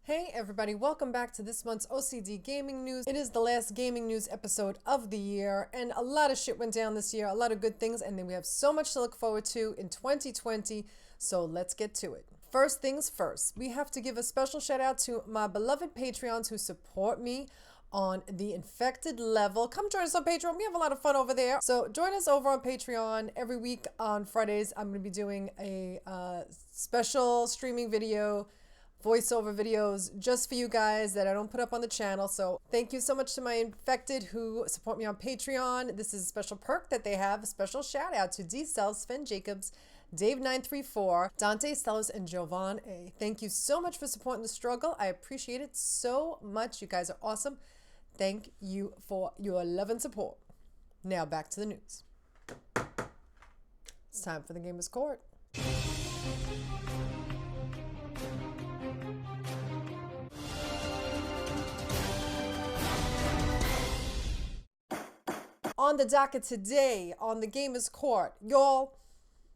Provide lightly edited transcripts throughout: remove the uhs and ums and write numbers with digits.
Hey everybody, welcome back to this month's O.C.D Gaming News. It is the last gaming news episode of the year, and a lot of shit went down this year, a lot of good things, and then we have so much to look forward to in 2020, so let's get to it. First things first, we have to give a special shout out to my beloved Patreons who support me on the infected level. Come join us on Patreon. We have a lot of fun over there. So join us over on Patreon. Every week on Fridays, I'm going to be doing a special streaming video, voiceover videos just for you guys that I don't put up on the channel. So thank you so much to my infected who support me on Patreon. This is a special perk that they have. A special shout out to D Cells, Sven Jacobs, Dave934, Dante Stellos, and Jovan A. Thank you so much for supporting the struggle. I appreciate it so much. You guys are awesome. Thank you for your love and support. Now back to the news. It's time for the Gamers Court. On the docket today on the Gamers Court, y'all,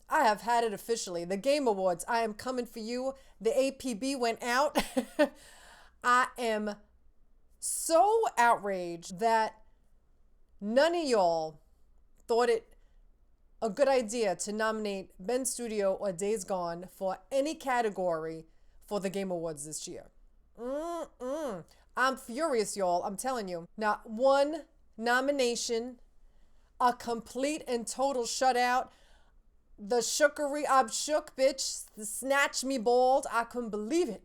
I have had it officially. The Game Awards, I am coming for you. The APB went out. I am so outraged that none of y'all thought it a good idea to nominate Ben Studio or Days Gone for any category for the Game Awards this year. I'm furious, y'all. I'm telling you. Not one nomination, a complete and total shutout. The shookery, I'm shook, bitch. The snatch me bald. I couldn't believe it.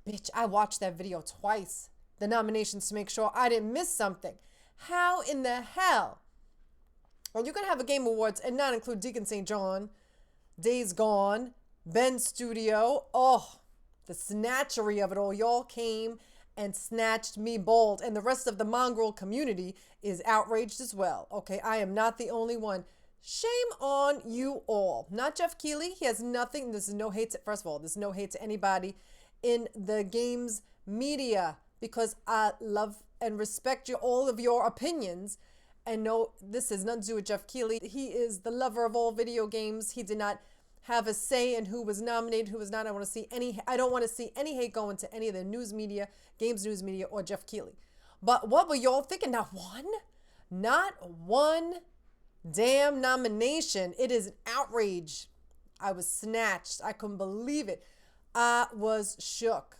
Bitch, I watched that video twice. The nominations to make sure I didn't miss something. How in the hell are you going to have a Game Awards and not include Deacon St. John, Days Gone, Ben Studio? Oh, the snatchery of it all. Y'all came and snatched me bold. And the rest of the mongrel community is outraged as well. Okay, I am not the only one. Shame on you all. Not Jeff Keighley. He has nothing. This is no hate to, first of all, there's no hate to anybody in the games media because I love and respect all of your opinions. And no, this has nothing to do with Jeff Keighley. He is the lover of all video games. He did not have a say in who was nominated, who was not. I don't want to see any hate going to any of the news media, games news media, or Jeff Keighley. But what were y'all thinking? Not one damn nomination. It is an outrage. I was snatched. I couldn't believe it. I was shook.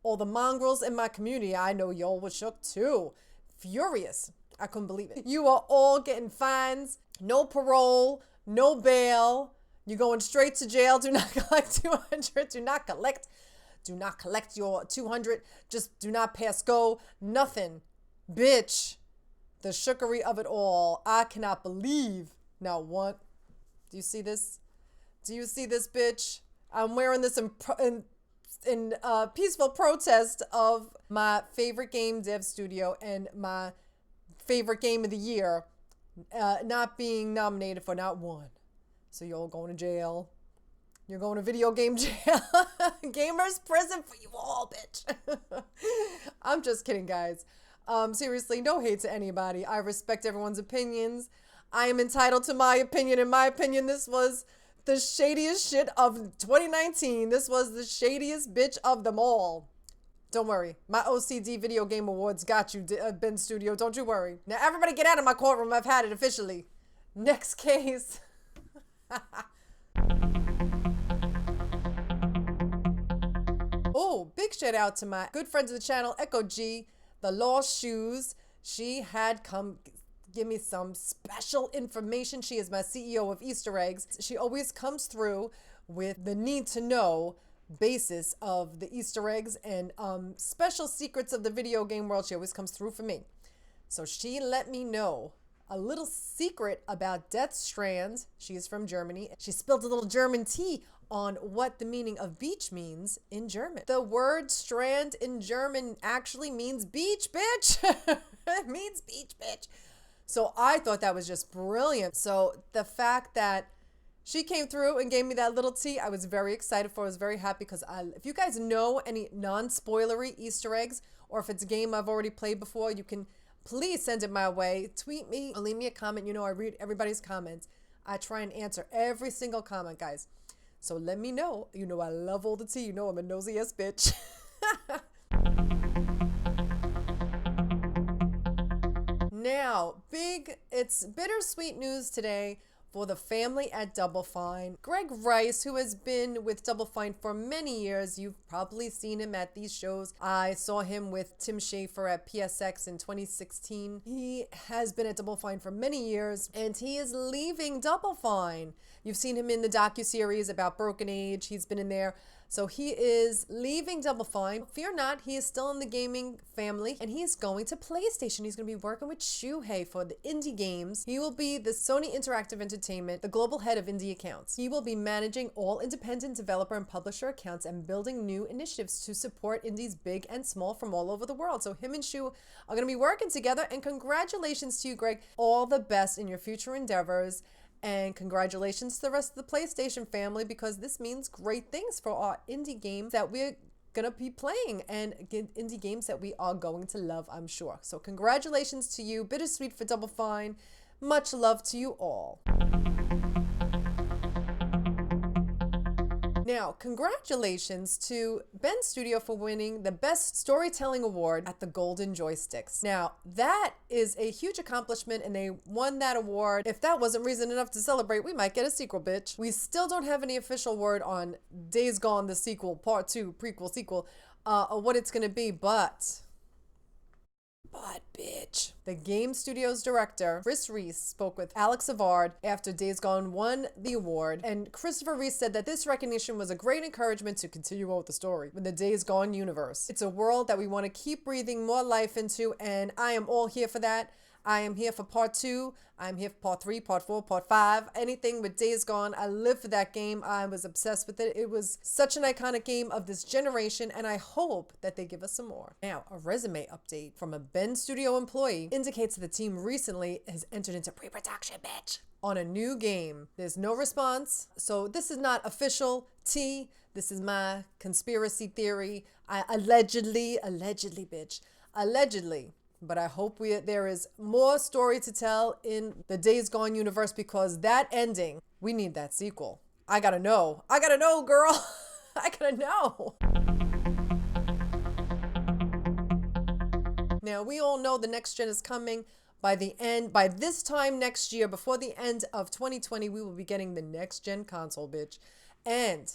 All the mongrels in my community, I know y'all was shook too. Furious. I couldn't believe it. You are all getting fines, no parole, no bail. You're going straight to jail. Do not collect 200. Do not collect your 200. Just do not pass go. Nothing. Bitch. The shookery of it all. I cannot believe. Now what? Do you see this? Do you see this, bitch? I'm wearing this in peaceful protest of my favorite game dev studio and my favorite game of the year not being nominated for not one. So you're all going to jail. You're going to video game jail. Gamers prison for you all, bitch. I'm just kidding, guys. Seriously, no hate to anybody. I respect everyone's opinions. I am entitled to my opinion. In my opinion, this was the shadiest shit of 2019. This was the shadiest bitch of them all. Don't worry. My O.C.D Video Game Awards got you, Ben Studio. Don't you worry. Now, everybody get out of my courtroom. I've had it officially. Next case. Oh, big shout out to my good friends of the channel, Echo G, the Lost Shoes. She had come give me some special information. She is my CEO of Easter eggs. She always comes through with the need to know basis of the Easter eggs and special secrets of the video game world. She always comes through for me. So she let me know a little secret about Death Strand. She is from Germany. She spilled a little German tea on what the meaning of beach means in German. The word strand in German actually means beach, bitch. It means beach, bitch. So I thought that was just brilliant. So the fact that she came through and gave me that little tea, I was very excited for. I was very happy because if you guys know any non-spoilery Easter eggs, or if it's a game I've already played before, you can please send it my way. Tweet me or leave me a comment. You know, I read everybody's comments. I try and answer every single comment, guys. So let me know. You know, I love all the tea. You know, I'm a nosy ass bitch. Now, it's bittersweet news today for the family at Double Fine. Gregg, who has been with Double Fine for many years. You've probably seen him at these shows. I saw him with Tim Schafer at PSX in 2016. He has been at Double Fine for many years, and he is leaving Double Fine. You've seen him in the docuseries about Broken Age. He's been in there. So he is leaving Double Fine. Fear not, he is still in the gaming family, and he is going to PlayStation. He's going to be working with Shuhei for the indie games. He will be the Sony Interactive Entertainment, the global head of indie accounts. He will be managing all independent developer and publisher accounts and building new initiatives to support indies big and small from all over the world. So him and Shu are going to be working together, and congratulations to you, Gregg. All the best in your future endeavors. And congratulations to the rest of the PlayStation family, because this means great things for our indie games that we're going to be playing, and indie games that we are going to love, I'm sure. So congratulations to you. Bittersweet for Double Fine. Much love to you all. Now, congratulations to Ben Studio for winning the Best Storytelling Award at the Golden Joysticks. Now, that is a huge accomplishment, and they won that award. If that wasn't reason enough to celebrate, we might get a sequel, bitch. We still don't have any official word on Days Gone, the sequel, part 2, prequel, sequel, or what it's going to be, but bitch. The game studio's director, Chris Reese, spoke with Alex Savard after Days Gone won the award, and Christopher Reese said that this recognition was a great encouragement to continue on with the story with the Days Gone universe. It's a world that we want to keep breathing more life into, and I am all here for that. I am here for part 2. I'm here for part 3, part 4, part 5. Anything with Days Gone. I live for that game. I was obsessed with it. It was such an iconic game of this generation, and I hope that they give us some more. Now, a resume update from a Ben Studio employee indicates that the team recently has entered into pre-production, bitch, on a new game. There's no response, so this is not official tea. This is my conspiracy theory. Allegedly, bitch. Allegedly. But I hope there is more story to tell in the Days Gone universe, because that ending, we need that sequel. I gotta know. I gotta know, girl. I gotta know. Now, we all know the next gen is coming. By this time next year, before the end of 2020, we will be getting the next gen console, bitch. And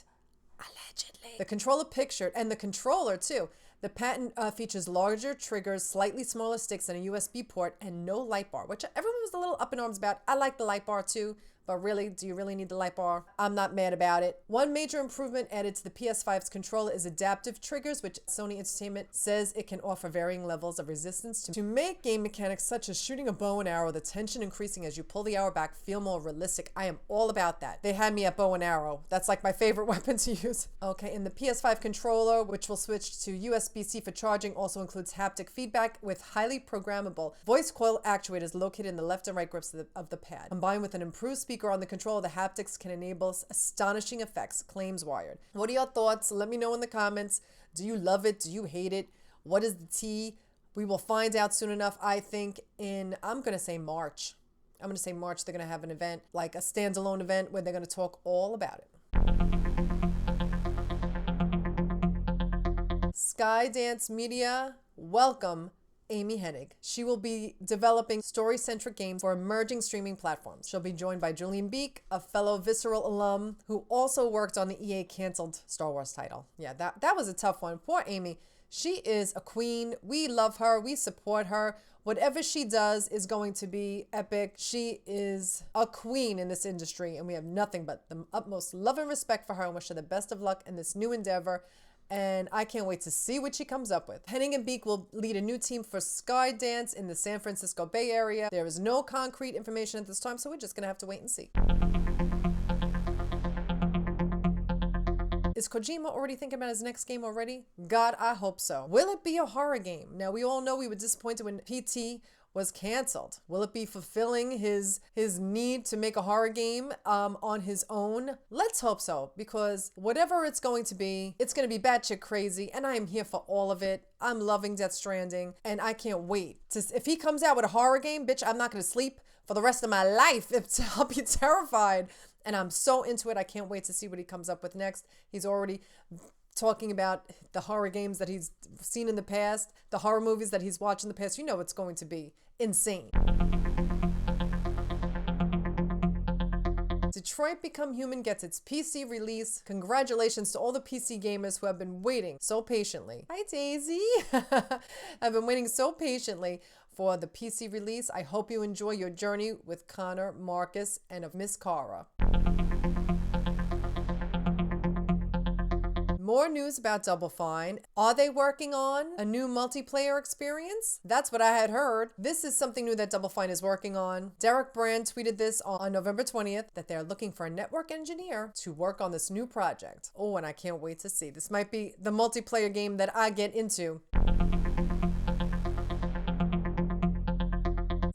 allegedly, the controller pictured, and the controller too. The patent features larger triggers, slightly smaller sticks, and a USB port, and no light bar, which everyone was a little up in arms about. I like the light bar too, but really, do you really need the light bar? I'm not mad about it. One major improvement added to the PS5's controller is adaptive triggers, which Sony Entertainment says it can offer varying levels of resistance to make game mechanics such as shooting a bow and arrow, the tension increasing as you pull the arrow back, feel more realistic. I am all about that. They had me at bow and arrow. That's like my favorite weapon to use. Okay, and the PS5 controller, which will switch to USB-C for charging, also includes haptic feedback with highly programmable voice coil actuators located in the left and right grips of the pad. Combined with an improved speaker on the controller, the haptics can enable astonishing effects, claims Wired. What are your thoughts? Let me know in the comments. Do you love it? Do you hate it? What is the tea? We will find out soon enough, I think, I'm going to say March. I'm going to say March. They're going to have an event, like a standalone event, where they're going to talk all about it. Skydance Media, welcome Amy Hennig. She will be developing story-centric games for emerging streaming platforms. She'll be joined by Julian Beek, a fellow Visceral alum who also worked on the EA canceled Star Wars title. Yeah, that was a tough one. Poor Amy. She is a queen. We love her. We support her. Whatever she does is going to be epic. She is a queen in this industry, and we have nothing but the utmost love and respect for her, and wish her the best of luck in this new endeavor. And I can't wait to see what she comes up with. Hennig and Beek will lead a new team for Skydance in the San Francisco Bay Area. There is no concrete information at this time, so we're just gonna have to wait and see. Is Kojima already thinking about his next game already? God, I hope so. Will it be a horror game? Now, we all know we were disappointed when PT was canceled. Will it be fulfilling his need to make a horror game on his own? Let's hope so, because whatever it's going to be batshit crazy, and I am here for all of it. I'm loving Death Stranding, and I can't wait. If he comes out with a horror game, bitch, I'm not gonna sleep for the rest of my life. I'll be terrified. And I'm so into it. I can't wait to see what he comes up with next. He's already talking about the horror games that he's seen in the past, the horror movies that he's watched in the past, you know it's going to be insane. Detroit Become Human gets its PC release. Congratulations to all the PC gamers who have been waiting so patiently. Hi, Daisy. I've been waiting so patiently for the PC release. I hope you enjoy your journey with Connor, Marcus, and of Miss Cara. More news about Double Fine. Are they working on a new multiplayer experience? That's what I had heard. This is something new that Double Fine is working on. Derek Brand tweeted this on November 20th that they're looking for a network engineer to work on this new project. Oh, and I can't wait to see. This might be the multiplayer game that I get into.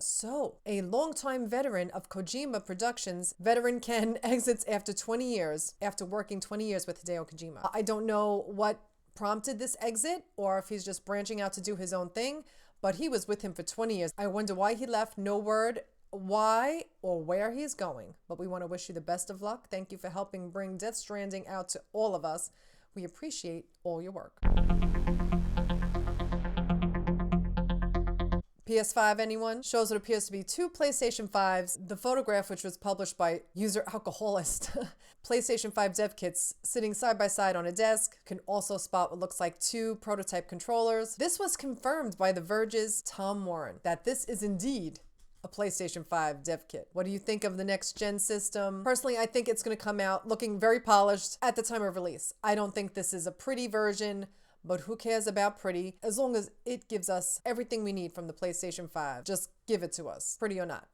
So, a longtime veteran of Kojima Productions, veteran Ken exits after 20 years, after working 20 years with Hideo Kojima. I don't know what prompted this exit or if he's just branching out to do his own thing, but he was with him for 20 years. I wonder why he left. No word why or where he's going, but we want to wish you the best of luck. Thank you for helping bring Death Stranding out to all of us. We appreciate all your work. PS5, anyone? Shows what appears to be two PlayStation 5s. The photograph, which was published by user Alcoholist, PlayStation 5 Dev Kits sitting side by side on a desk. Can also spot what looks like two prototype controllers. This was confirmed by The Verge's Tom Warren, that this is indeed a PlayStation 5 Dev Kit. What do you think of the next gen system? Personally, I think it's going to come out looking very polished at the time of release. I don't think this is a pretty version, but who cares about pretty? As long as it gives us everything we need from the PlayStation 5. Just give it to us, pretty or not.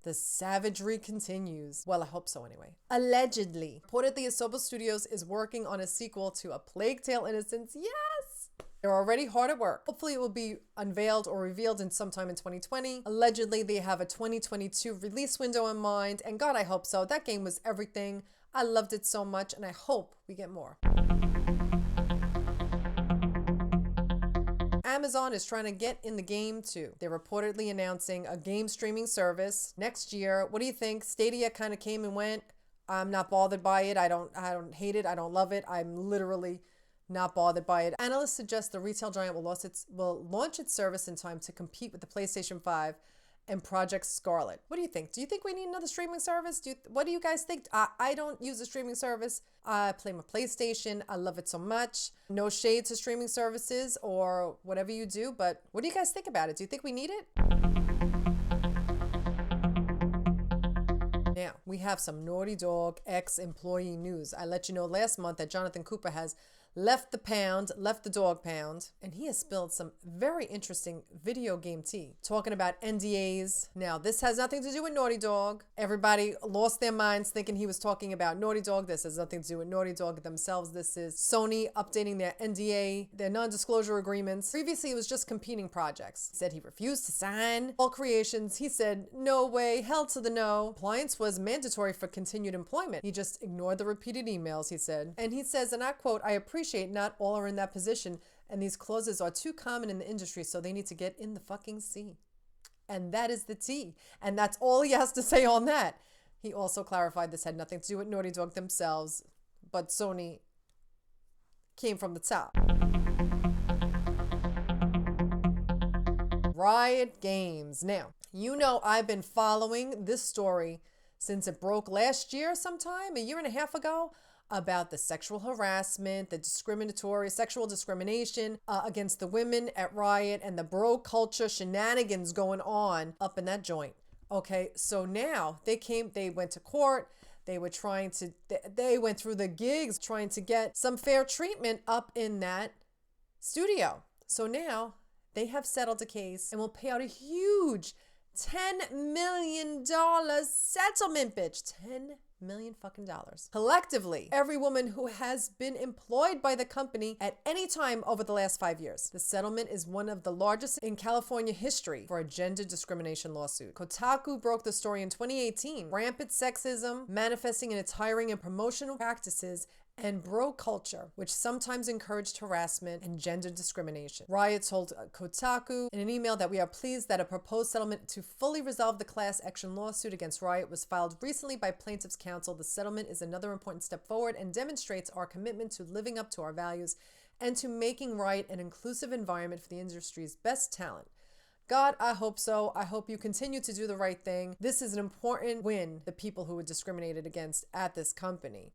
The savagery continues. Well, I hope so anyway. Allegedly. Reportedly, Asobo Studios is working on a sequel to A Plague Tale: Innocence. Yes! They're already hard at work. Hopefully it will be unveiled or revealed in sometime in 2020. Allegedly, they have a 2022 release window in mind, and God, I hope so. That game was everything. I loved it so much, and I hope we get more. Amazon is trying to get in the game too. They're reportedly announcing a game streaming service next year. What do you think? Stadia kind of came and went. I'm not bothered by it. I don't hate it. I don't love it. I'm literally not bothered by it. Analysts suggest the retail giant will launch its service in time to compete with the PlayStation 5 and Project Scarlet. What do you think? Do you think we need another streaming service? What do you guys think? I don't use a streaming service. I play my PlayStation. I love it so much. No shade to streaming services or whatever you do, but what do you guys think about it? Do you think we need it? Now, we have some Naughty Dog ex-employee news. I let you know last month that Jonathan Cooper has left the dog pound, and he has spilled some very interesting video game tea, talking about NDAs. Now, this has nothing to do with Naughty Dog. Everybody lost their minds thinking he was talking about Naughty Dog. This has nothing to do with Naughty Dog themselves. This is Sony updating their NDA, their non-disclosure agreements. Previously, it was just competing projects. He said he refused to sign all creations. He said, no way, hell to the no. Compliance was mandatory for continued employment. He just ignored the repeated emails, he said. And he says, and I quote, I appreciate not all are in that position, and these clauses are too common in the industry, so they need to get in the fucking sea. And that is the tea. And that's all he has to say on that. He also clarified this had nothing to do with Naughty Dog themselves, but Sony came from the top. Riot Games. Now, you know I've been following this story since it broke last year sometime, a year and a half ago, about the sexual harassment, the sexual discrimination against the women at Riot, and the bro culture shenanigans going on up in that joint. Okay, so now they went to court. They went through the gigs trying to get some fair treatment up in that studio. So now they have settled the case and will pay out a huge $10 million settlement, bitch. $10 million fucking dollars. Collectively, every woman who has been employed by the company at any time over the last 5 years. The settlement is one of the largest in California history for a gender discrimination lawsuit. Kotaku broke the story in 2018. Rampant sexism manifesting in its hiring and promotional practices and bro culture, which sometimes encouraged harassment and gender discrimination. Riot told Kotaku in an email that we are pleased that a proposed settlement to fully resolve the class action lawsuit against Riot was filed recently by Plaintiffs' Counsel. The settlement is another important step forward and demonstrates our commitment to living up to our values and to making Riot an inclusive environment for the industry's best talent. God, I hope so. I hope you continue to do the right thing. This is an important win, the people who were discriminated against at this company.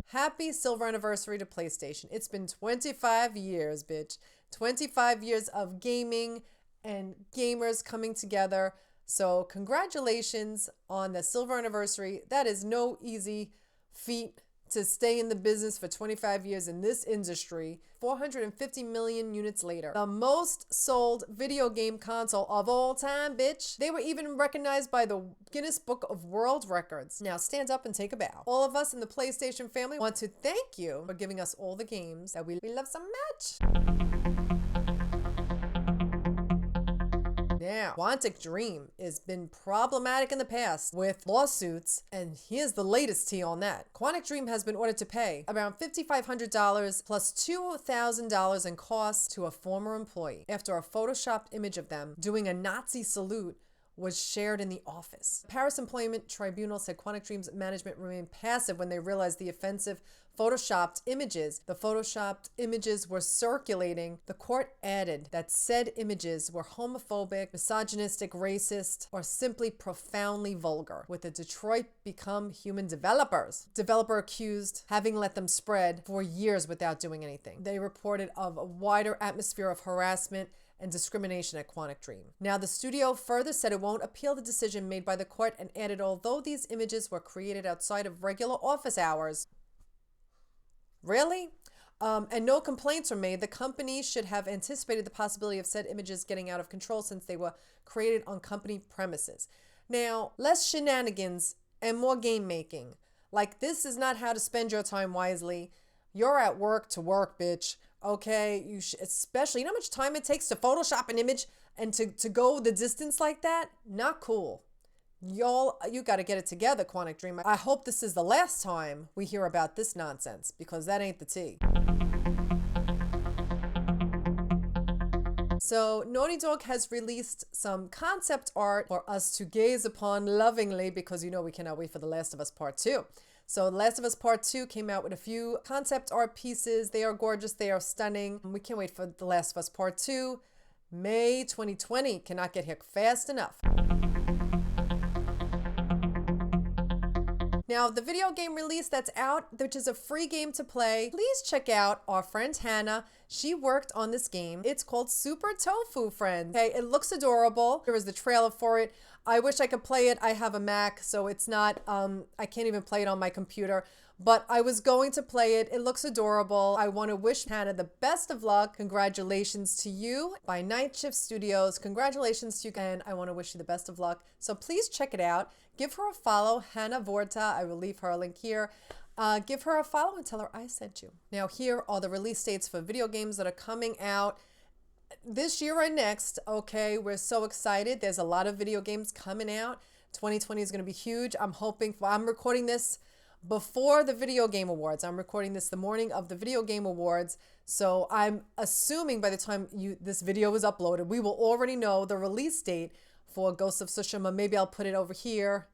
Happy silver anniversary to PlayStation. It's been 25 years, bitch. 25 years of gaming and gamers coming together. So congratulations on the silver anniversary. That is no easy feat to stay in the business for 25 years in this industry. 450 million units later. The most sold video game console of all time, bitch. They were even recognized by the Guinness Book of World Records. Now stand up and take a bow. All of us in the PlayStation family want to thank you for giving us all the games that we love so much. Now, Quantic Dream has been problematic in the past with lawsuits, and here's the latest tea on that. Quantic Dream has been ordered to pay around $5,500 plus $2,000 in costs to a former employee after a photoshopped image of them doing a Nazi salute was shared in the office. The Paris Employment Tribunal said Quantic Dream's management remained passive when they realized the offensive photoshopped images. The photoshopped images were circulating. The court added that said images were homophobic, misogynistic, racist, or simply profoundly vulgar, with the Detroit Become Human developer accused having let them spread for years without doing anything. They reported of a wider atmosphere of harassment and discrimination at Quantic Dream. Now, the studio further said it won't appeal the decision made by the court and added, although these images were created outside of regular office hours, really? And no complaints were made, the company should have anticipated the possibility of said images getting out of control since they were created on company premises. Now, less shenanigans and more game making. Like, this is not how to spend your time wisely. You're at work to work, bitch. Okay, especially, you know how much time it takes to Photoshop an image and to go the distance like that? Not cool. Y'all, you got to get it together, Quantic Dream. I hope this is the last time we hear about this nonsense, because that ain't the tea. So Naughty Dog has released some concept art for us to gaze upon lovingly, because you know we cannot wait for The Last of Us Part 2. So The Last of Us Part 2 came out with a few concept art pieces. They are gorgeous. They are stunning. We can't wait for The Last of Us Part 2. May 2020 cannot get here fast enough. Now, the video game release that's out, which is a free game to play, please check out our friend Hannah. She worked on this game. It's called Super Tofu, friends. Okay, it looks adorable. There was the trailer for it. I wish I could play it. I have a Mac, so it's not, I can't even play it on my computer. But I was going to play it. It looks adorable. I want to wish Hannah the best of luck. Congratulations to you by Night Shift Studios. Congratulations to you, and I want to wish you the best of luck. So please check it out. Give her a follow, Hannah Vorta. I will leave her link here. Give her a follow and tell her I sent you. Now, here are the release dates for video games that are coming out this year and next. Okay, we're so excited. There's a lot of video games coming out. 2020 is going to be huge. I'm recording this before the Video Game Awards. I'm recording this the morning of the Video Game Awards. So I'm assuming by the time this video is uploaded, we will already know the release date for Ghost of Tsushima. Maybe I'll put it over here,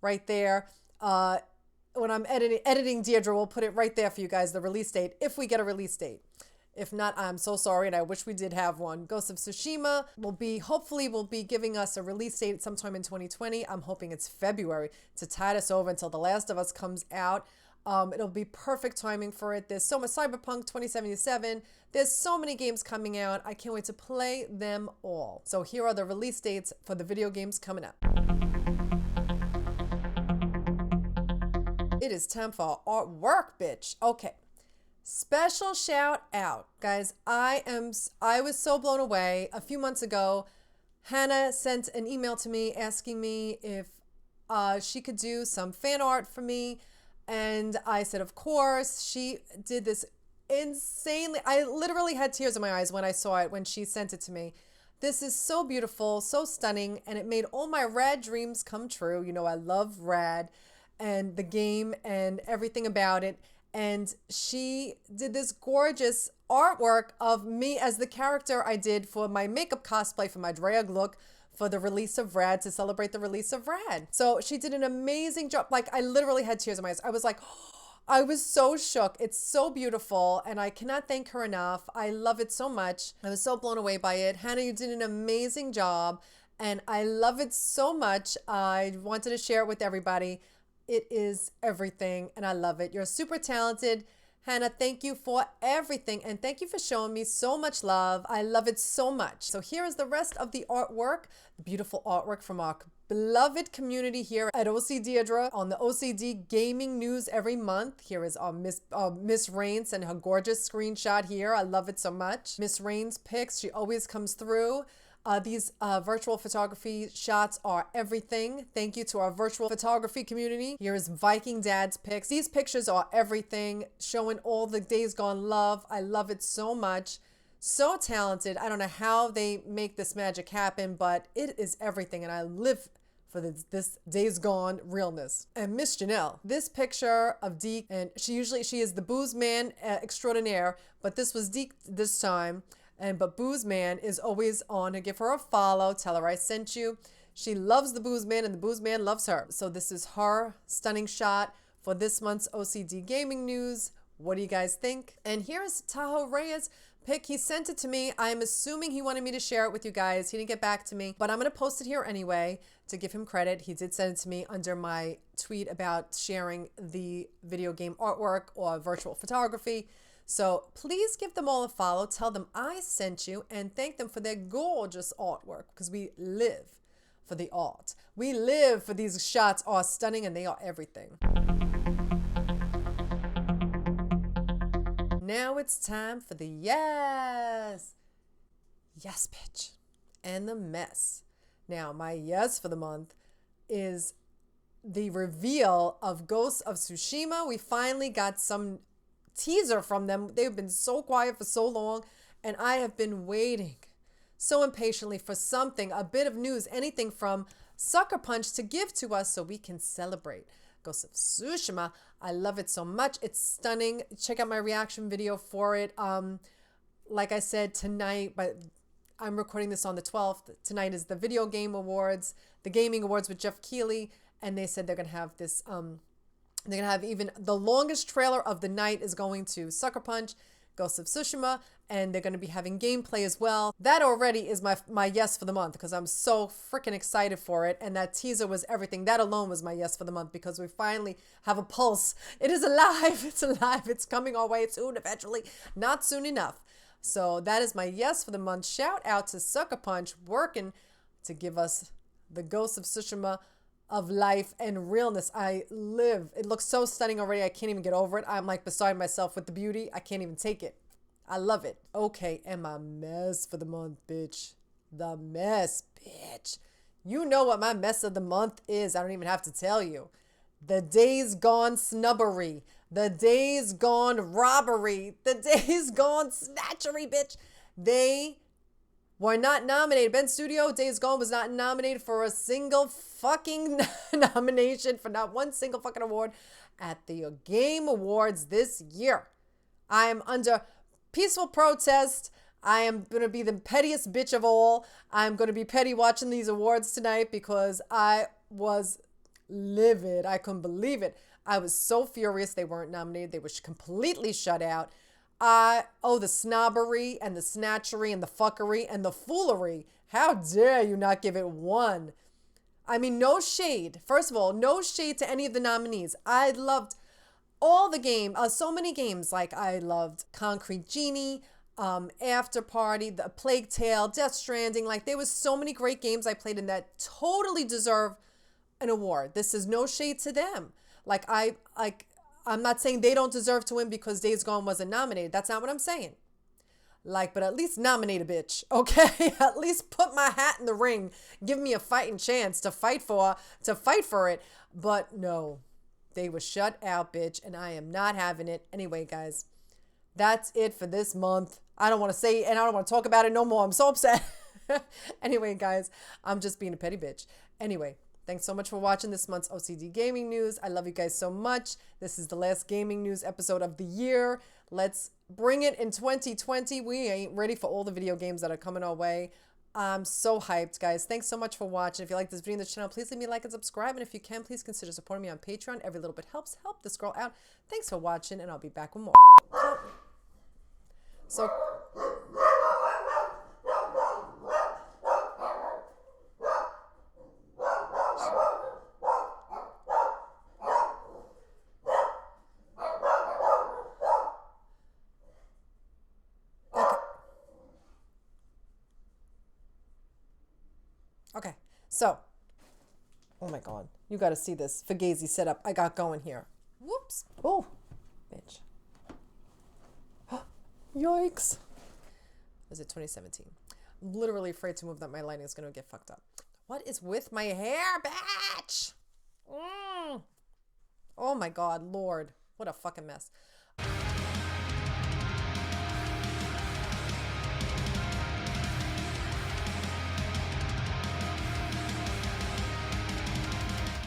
right there. When I'm editing DEgITx, we'll put it right there for you guys, the release date, if we get a release date. If not, I'm so sorry, and I wish we did have one. Ghost of Tsushima hopefully will be giving us a release date sometime in 2020. I'm hoping it's February to tide us over until The Last of Us comes out. It'll be perfect timing for it. There's so much Cyberpunk 2077. There's so many games coming out. I can't wait to play them all. So here are the release dates for the video games coming up. It is time for our work, bitch. Okay. Special shout out, guys. I was so blown away. A few months ago, Hannah sent an email to me asking me if she could do some fan art for me. And I said, of course. She did this insanely. I literally had tears in my eyes when I saw it, when she sent it to me. This is so beautiful, so stunning, and it made all my rad dreams come true. You know, I love rad. and the game and everything about it. And she did this gorgeous artwork of me as the character I did for my makeup cosplay for my drag look for the release of Rad, to celebrate the release of Rad. So she did an amazing job. Like, I literally had tears in my eyes. I was like, I was so shook. It's so beautiful, and I cannot thank her enough. I love it so much. I was so blown away by it. Hannah, you did an amazing job, and I love it so much. I wanted to share it with everybody. It is everything, and I love it. You're super talented. Hannah, thank you for everything, and thank you for showing me so much love. I love it so much. So here is the rest of the artwork, the beautiful artwork from our beloved community here at O.C.Deidre on the O.C.D Gaming news every month. Here is our Miss Rains and her gorgeous screenshot here. I love it so much. Miss Rains pics, she always comes through. These virtual photography shots are everything. Thank you to our virtual photography community. Here is Viking Dad's pics. These pictures are everything, showing all the Days Gone love. I love it so much. So talented. I don't know how they make this magic happen, but it is everything, and I live for this Days Gone realness. And Miss Janelle, this picture of Deke, and she is the booze man extraordinaire, but this was Deke this time. But Booze Man is always on her. Give her a follow. Tell her I sent you. She loves the Booze Man, and the Booze Man loves her. So this is her stunning shot for this month's OCD Gaming news. What do you guys think? And here's Tahoe Reyes pic. He sent it to me. I'm assuming he wanted me to share it with you guys. He didn't get back to me, but I'm going to post it here anyway to give him credit. He did send it to me under my tweet about sharing the video game artwork or virtual photography. So please give them all a follow. Tell them I sent you, and thank them for their gorgeous artwork, because we live for the art. We live for these shots are stunning, and they are everything. Now it's time for the yes bitch and the mess. Now my yes for the month is the reveal of Ghost of Tsushima. We finally got some teaser from them. They've been so quiet for so long, and I have been waiting so impatiently for something, a bit of news, anything from Sucker Punch to give to us so we can celebrate Ghost of Tsushima. I love it so much. It's stunning. Check out my reaction video for it. Like I said, tonight, but I'm recording this on the 12th. Tonight is the Video Game Awards, the Gaming Awards with Jeff Keighley, and they said they're going to have this they're going to have even the longest trailer of the night is going to Sucker Punch, Ghost of Tsushima, and they're going to be having gameplay as well. That already is my yes for the month, because I'm so freaking excited for it. And that teaser was everything. That alone was my yes for the month, because we finally have a pulse. It is alive. It's alive. It's coming our way soon, eventually. Not soon enough. So that is my yes for the month. Shout out to Sucker Punch working to give us the Ghost of Tsushima of life and realness. I live. It looks so stunning already. I can't even get over it. I'm like beside myself with the beauty. I can't even take it. I love it. Okay, and my mess for the month, bitch. The mess, bitch. You know what my mess of the month is. I don't even have to tell you. The Days Gone snubbery. The Days Gone robbery. The Days Gone snatchery, bitch. They were not nominated. Ben Studio, Days Gone was not nominated for a single fucking nomination, for not one single fucking award at the Game Awards this year. I am under peaceful protest. I am going to be the pettiest bitch of all. I'm going to be petty watching these awards tonight, because I was livid. I couldn't believe it. I was so furious they weren't nominated. They were completely shut out. The snobbery and the snatchery and the fuckery and the foolery. How dare you not give it one? I mean, no shade. First of all, no shade to any of the nominees. I loved all the games, so many games. Like I loved Concrete Genie, After Party, The Plague Tale, Death Stranding. Like there was so many great games I played in that totally deserve an award. This is no shade to them. I'm not saying they don't deserve to win because Days Gone wasn't nominated. That's not what I'm saying. But at least nominate a bitch, okay? At least put my hat in the ring. Give me a fighting chance to fight for it. But no, they were shut out, bitch, and I am not having it. Anyway, guys, that's it for this month. I don't want to say, and I don't want to talk about it no more. I'm so upset. Anyway, guys, I'm just being a petty bitch. Anyway, Thanks so much for watching this month's OCD Gaming News. I love you guys so much. This is the last gaming news episode of the year. Let's bring it in 2020. We ain't ready for all the video games that are coming our way. I'm so hyped, guys. Thanks so much for watching. If you like this video on this channel, please leave me a like and subscribe. And if you can, please consider supporting me on Patreon. Every little bit helps. Help this girl out. Thanks for watching, and I'll be back with more. So okay, so, oh my God, you got to see this Fugazi setup I got going here. Whoops. Oh, bitch. Yikes. Is it 2017? I'm literally afraid to move that my lighting is going to get fucked up. What is with my hair, bitch? Oh my God, Lord. What a fucking mess.